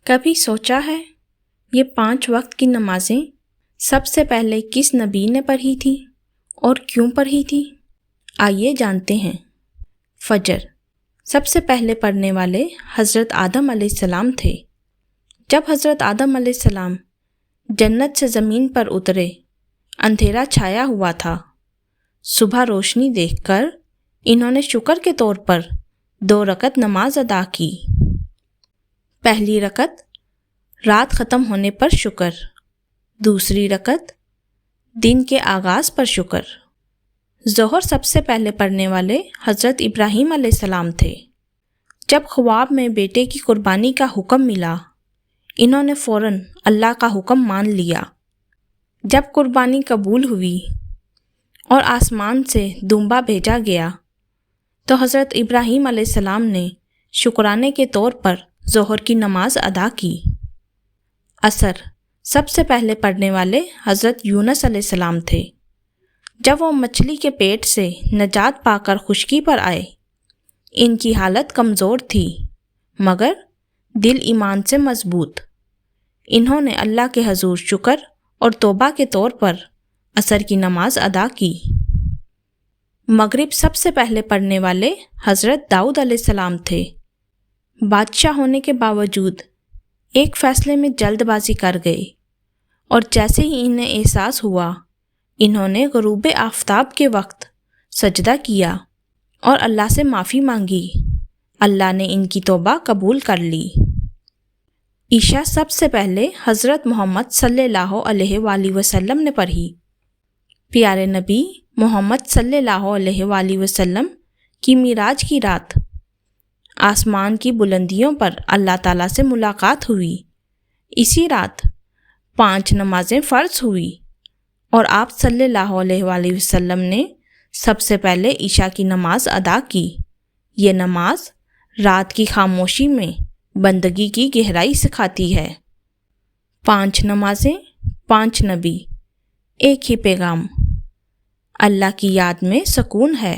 کبھی سوچا ہے یہ 5 وقت کی نمازیں سب سے پہلے کس نبی نے پڑھی تھی اور کیوں پڑھی تھی؟ آئیے جانتے ہیں۔ فجر سب سے پہلے پڑھنے والے حضرت آدم علیہ السلام تھے۔ جب حضرت آدم علیہ السلام جنت سے زمین پر اترے، اندھیرا چھایا ہوا تھا۔ صبح روشنی دیکھ کر انہوں نے شکر کے طور پر 2 رکعت نماز ادا کی۔ پہلی رکعت رات ختم ہونے پر شکر، دوسری رکعت دن کے آغاز پر شکر۔ ظہر سب سے پہلے پڑھنے والے حضرت ابراہیم علیہ السلام تھے۔ جب خواب میں بیٹے کی قربانی کا حکم ملا، انہوں نے فوراً اللہ کا حکم مان لیا۔ جب قربانی قبول ہوئی اور آسمان سے دمبا بھیجا گیا تو حضرت ابراہیم علیہ السلام نے شکرانے کے طور پر ظہر کی نماز ادا کی۔ عصر سب سے پہلے پڑھنے والے حضرت یونس علیہ السلام تھے۔ جب وہ مچھلی کے پیٹ سے نجات پا کر خشکی پر آئے، ان کی حالت کمزور تھی مگر دل ایمان سے مضبوط۔ انہوں نے اللہ کے حضور شکر اور توبہ کے طور پر عصر کی نماز ادا کی۔ مغرب سب سے پہلے پڑھنے والے حضرت داؤد علیہ السلام تھے۔ بادشاہ ہونے کے باوجود ایک فیصلے میں جلد بازی کر گئے اور جیسے ہی انہیں احساس ہوا، انہوں نے غروب آفتاب کے وقت سجدہ کیا اور اللہ سے معافی مانگی۔ اللہ نے ان کی توبہ قبول کر لی۔ عشاء سب سے پہلے حضرت محمد صلی اللہ علیہ وآلہ وسلم نے پڑھی۔ پیارے نبی محمد صلی اللہ علیہ وآلہ وسلم کی معراج کی رات آسمان کی بلندیوں پر اللہ تعالیٰ سے ملاقات ہوئی۔ اسی رات 5 نمازیں فرض ہوئی اور آپ صلی اللہ علیہ وآلہ وسلم نے سب سے پہلے عشاء کی نماز ادا کی۔ یہ نماز رات کی خاموشی میں بندگی کی گہرائی سکھاتی ہے۔ 5 نمازیں، 5 نبی، ایک ہی پیغام۔ اللہ کی یاد میں سکون ہے۔